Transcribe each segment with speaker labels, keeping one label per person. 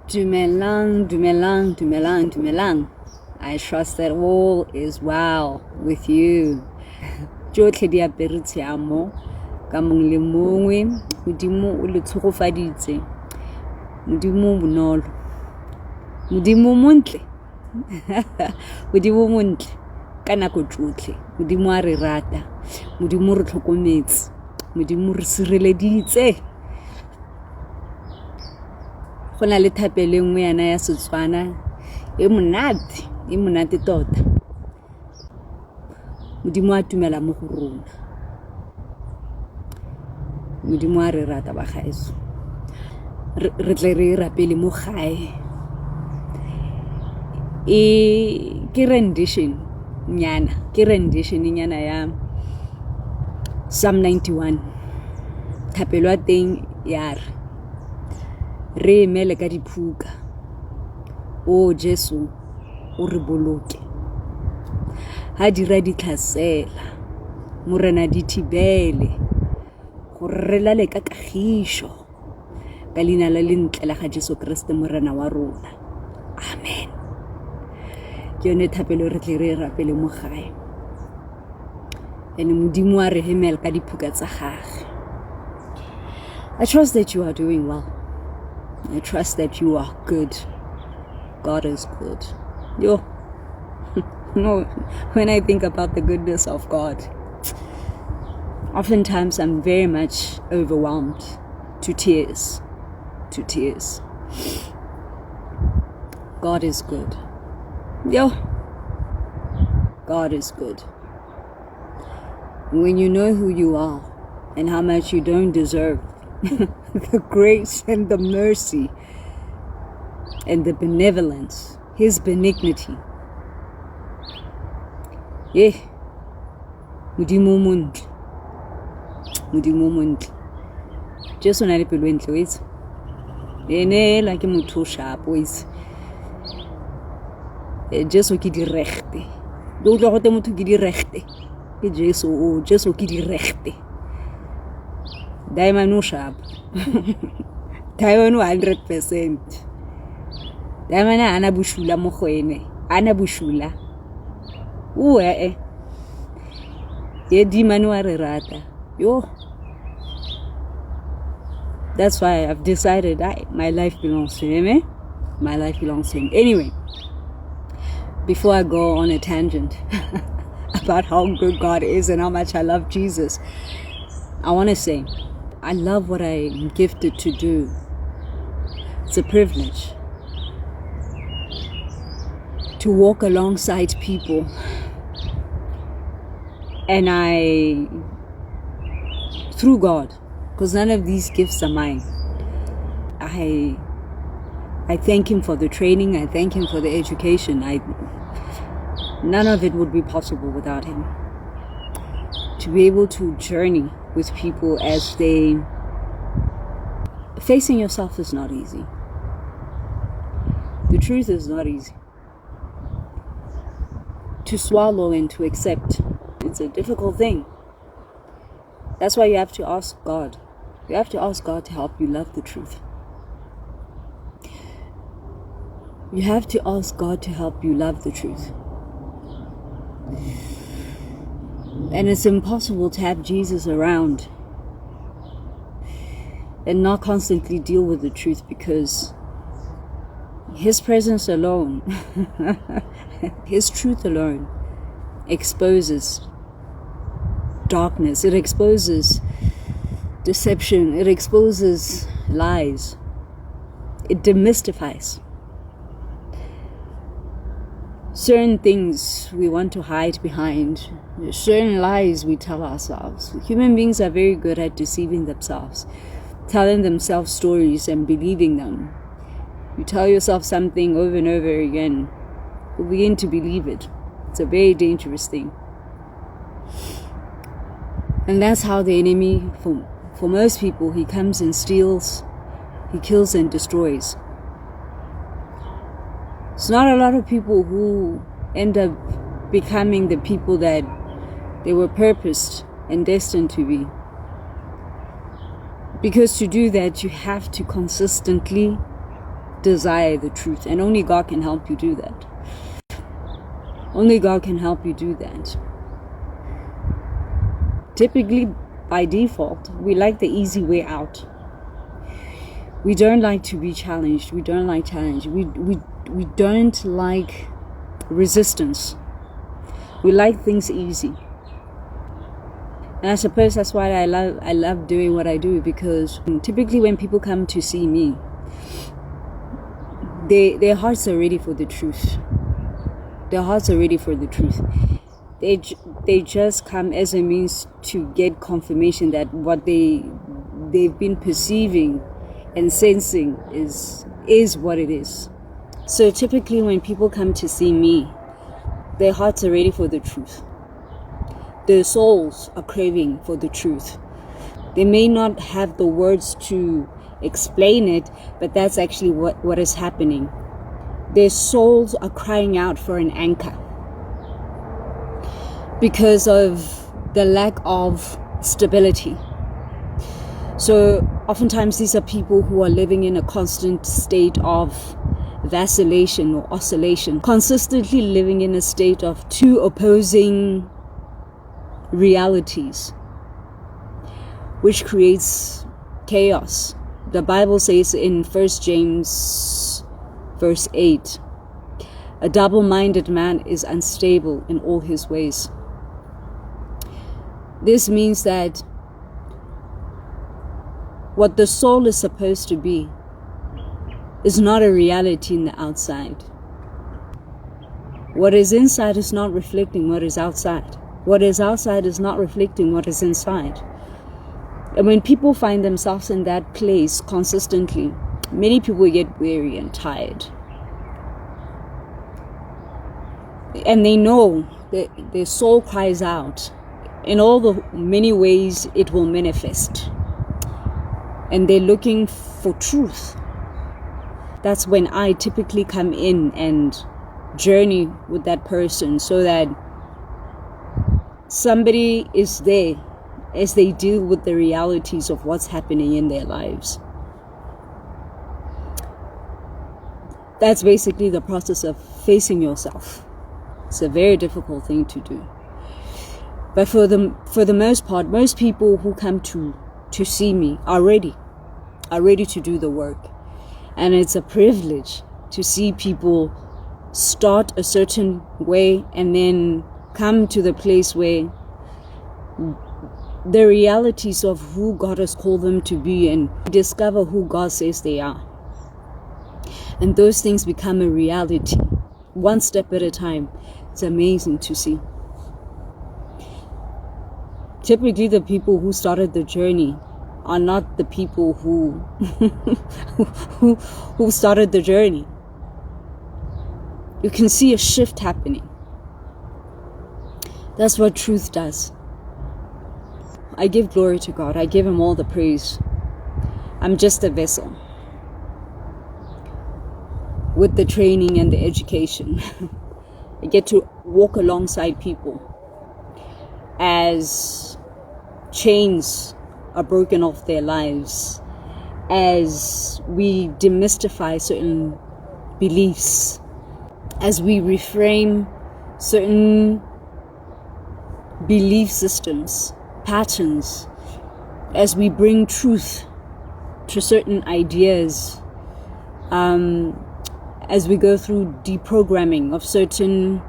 Speaker 1: Dumelang, dumelang, dumelang, dumelang. I trust that all is well with you. Jotlhe di apere tshiamo ka mong le mongwe, Modimo o le tshogofaditse. Modimo bonolo. Modimo montle. Modimo montle ka nako tsotlhe. Modimo a re rata. Modimo re tlhokometse. Modimo re sireleditse. Go na le thapelo nngwe yana ya Setswana e monate tota. Modimo a tumela mo go rona. Modimo a re rata ba gaeso. Re tle re rapele mo gae. Ke rendition nyana ya Psalm 91. Thapelo a teng ya re emele ka diphuka. O Jesu o re boloke. Ha dira ditlhasela, morena di thibele, go re lale ka kagišo ka leina la lentle la ga Jesu Kriste morena wa rona. Amen. Ke yone thapelo re tle re rapele mo gae. Ene Modimo a re hemela ka diphuka tsa gagwe. I trust that you are doing well. I trust that you are good. God is good. Yo. No, when I think about the goodness of God, oftentimes I'm very much overwhelmed to tears. God is good. Yo. God is good. When you know who you are and how much you don't deserve the grace and the mercy and the benevolence, His benignity. Yeah. Modimo montle. Jesu na le pelo entle wetse. Ene la ke motho sharp wetse. Jesu ke diregte. Do tlo go te motho ke diregte. Ke Jesu ke diregte. Diamond no sharp. Diamond 100%. Diamond ana bushula mo go ene. Ana bushula. Ye di manu a re rata. Yo. That's why I've decided my life belongs to him. My life belongs to him. Anyway, before I go on a tangent about how good God is and how much I love Jesus, I want to say, I love what I'm gifted to do. It's a privilege to walk alongside people. And through God, because none of these gifts are mine, I thank Him for the training, I thank Him for the education. None of it would be possible without Him. To be able to journey with people as facing yourself is not easy. The truth is not easy. To swallow and to accept, it's a difficult thing. That's why you have to ask God. You have to ask God to help you love the truth. You have to ask God to help you love the truth. And it's impossible to have Jesus around and not constantly deal with the truth, because His presence alone, His truth alone exposes darkness. It exposes deception. It exposes lies. It demystifies certain things we want to hide behind, certain lies we tell ourselves. Human beings are very good at deceiving themselves, telling themselves stories and believing them. You tell yourself something over and over again, you begin to believe it. It's a very dangerous thing. And that's how the enemy, for most people, he comes and steals, he kills and destroys. It's not a lot of people who end up becoming the people that they were purposed and destined to be. Because to do that, you have to consistently desire the truth, and only God can help you do that. Only God can help you do that. Typically, by default, we like the easy way out. We don't like to be challenged. We don't like challenge. We don't like resistance. We like things easy. And I suppose that's why I love doing what I do, because typically when people come to see me, their hearts are ready for the truth. Their hearts are ready for the truth. They just come as a means to get confirmation that what they've been perceiving and sensing is what it is. So typically when people come to see me, their hearts are ready for the truth. Their souls are craving for the truth. They may not have the words to explain it, but that's actually what is happening. Their souls are crying out for an anchor because of the lack of stability. So oftentimes these are people who are living in a constant state of vacillation or oscillation, consistently living in a state of two opposing realities, which creates chaos. The Bible says in 1 James verse 8, a double-minded man is unstable in all his ways. This means that what the soul is supposed to be is not a reality in the outside. What is inside is not reflecting what is outside. What is outside is not reflecting what is inside. And when people find themselves in that place consistently, many people get weary and tired. And they know that their soul cries out in all the many ways it will manifest. And they're looking for truth. That's when I typically come in and journey with that person, so that somebody is there as they deal with the realities of what's happening in their lives. That's basically the process of facing yourself. It's a very difficult thing to do. But for the most part, most people who come to see me are ready to do the work. And it's a privilege to see people start a certain way and then come to the place where the realities of who God has called them to be and discover who God says they are. And those things become a reality, one step at a time. It's amazing to see. Typically, the people who started the journey are not the people who who started the journey. You can see a shift happening. That's what truth does. I give glory to God. I give Him all the praise. I'm just a vessel with the training and the education. I get to walk alongside people as chains are broken off their lives, as we demystify certain beliefs, as we reframe certain belief systems, patterns, as we bring truth to certain ideas, as we go through deprogramming of certain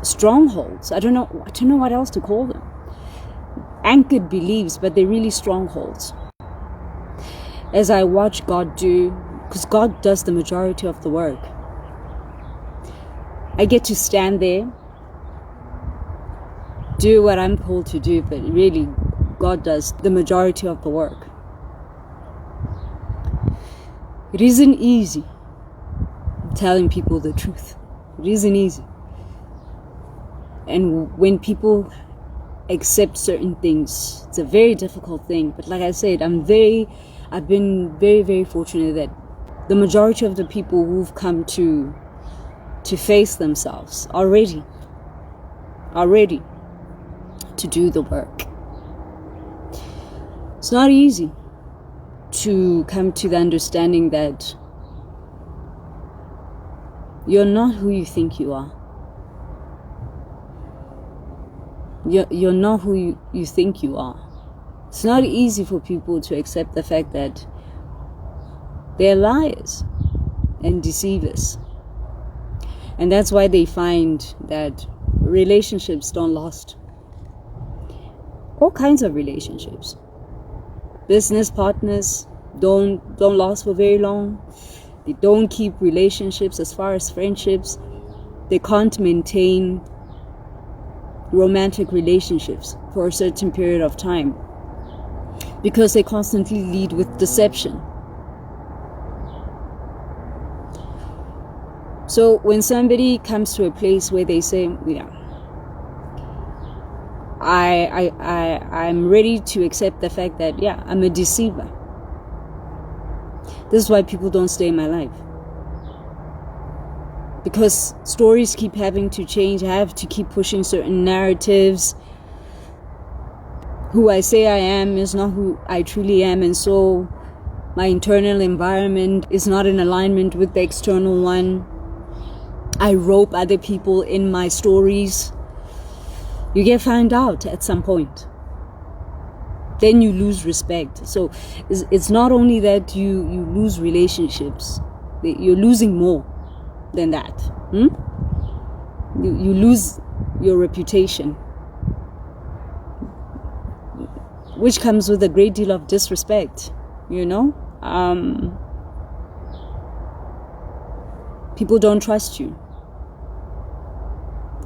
Speaker 1: strongholds. I don't know what else to call them. Anchored beliefs, but they're really strongholds. As I watch God do, because God does the majority of the work, I get to stand there, do what I'm called to do, but really God does the majority of the work. It isn't easy telling people the truth. It isn't easy. And when people accept certain things, it's a very difficult thing. But like I said, I've been very, very fortunate that the majority of the people who've come to face themselves are ready to do the work. It's not easy. to come to the understanding that you're not who you think you are. You're not who you think you are. It's not easy for people to accept the fact that they're liars and deceivers. And that's why they find that relationships don't last. All kinds of relationships. Business partners don't last for very long. They don't keep relationships. As far as friendships, they can't maintain romantic relationships for a certain period of time because they constantly lead with deception. So when somebody comes to a place where they say, yeah, I'm ready to accept the fact that, yeah, I'm a deceiver. This is why people don't stay in my life. Because stories keep having to change. I have to keep pushing certain narratives. Who I say I am is not who I truly am. And so my internal environment is not in alignment with the external one. I rope other people in my stories. You get found out at some point. Then you lose respect. So it's not only that you lose relationships, you're losing more than that. You lose your reputation, which comes with a great deal of disrespect, People don't trust you.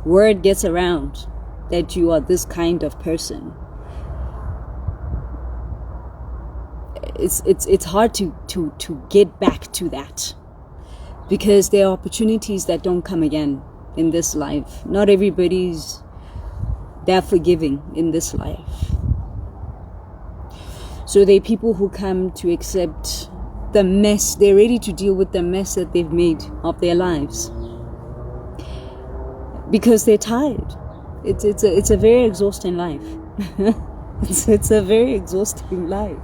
Speaker 1: Word gets around that you are this kind of person. It's hard to get back to that, because there are opportunities that don't come again in this life. Not everybody's that forgiving in this life. So there are people who come to accept the mess. They're ready to deal with the mess that they've made of their lives because they're tired. It's a very exhausting life. It's a very exhausting life.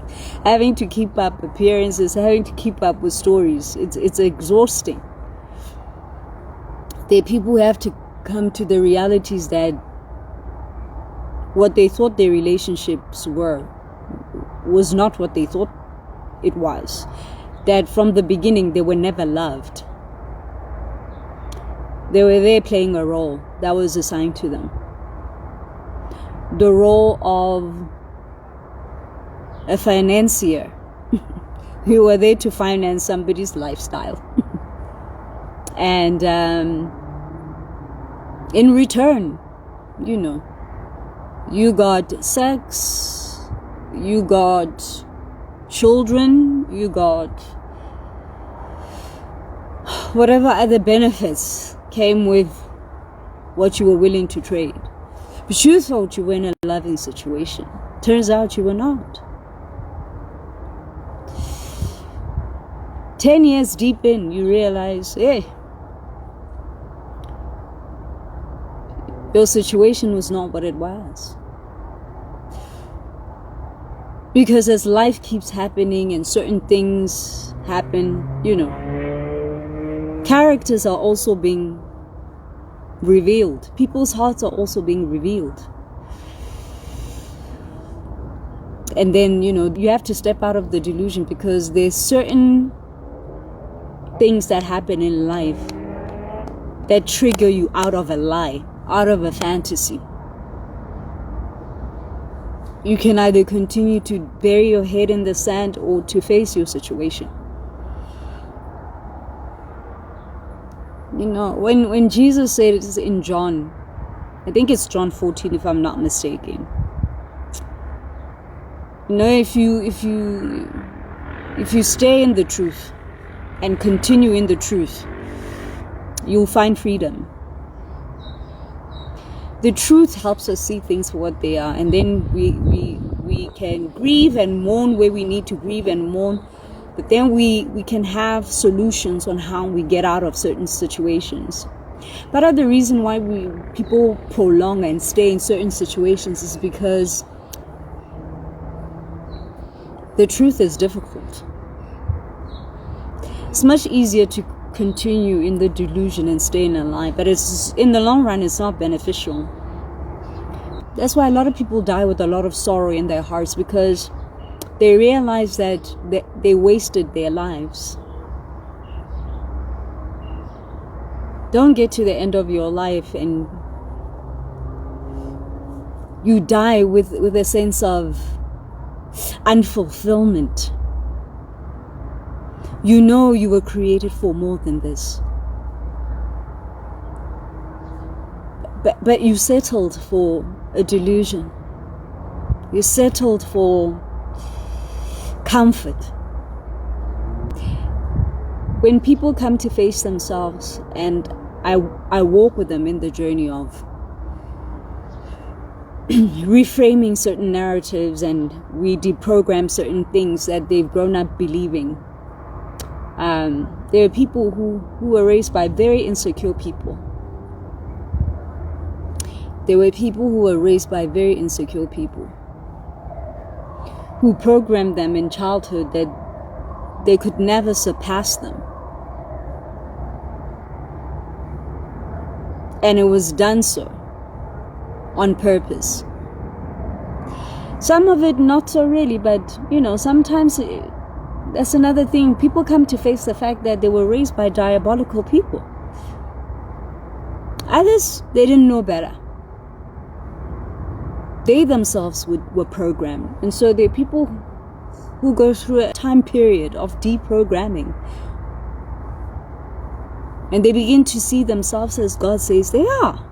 Speaker 1: Having to keep up appearances, having to keep up with stories. It's exhausting. There are people who have to come to the realities that what they thought their relationships was not what they thought it was. That from the beginning they were never loved. They were there playing a role that was assigned to them. The role of a financier. You were there to finance somebody's lifestyle. And in return, you got sex, you got children, you got whatever other benefits came with what you were willing to trade. But you thought you were in a loving situation. Turns out you were not. 10 years deep in, you realize, hey, your situation was not what it was. Because as life keeps happening and certain things happen, characters are also being revealed. People's hearts are also being revealed. And then, you have to step out of the delusion, because there's certain things that happen in life that trigger you out of a lie, out of a fantasy. You can either continue to bury your head in the sand or to face your situation. When Jesus said it in John, I think it's John 14 if I'm not mistaken. If you stay in the truth and continue in the truth, you'll find freedom. The truth helps us see things for what they are, and then we can grieve and mourn where we need to grieve and mourn, but then we can have solutions on how we get out of certain situations. Part of the reason why people prolong and stay in certain situations is because The truth is difficult. It's much easier to continue in the delusion and stay in a lie, but it's in the long run, it's not beneficial. That's why a lot of people die with a lot of sorrow in their hearts, because they realize that they wasted their lives. Don't get to the end of your life and you die with a sense of unfulfillment. You know you were created for more than this. But you settled for a delusion. You settled for comfort. When people come to face themselves, and I walk with them in the journey of reframing certain narratives, and we deprogram certain things that they've grown up believing. There are people who were raised by very insecure people. There were people who were raised by very insecure people who programmed them in childhood that they could never surpass them. And it was done so on purpose. Some of it not so really, but sometimes that's another thing. People come to face the fact that they were raised by diabolical people. Others, they didn't know better. They themselves were programmed. And so there are people who go through a time period of deprogramming. And they begin to see themselves as God says they are.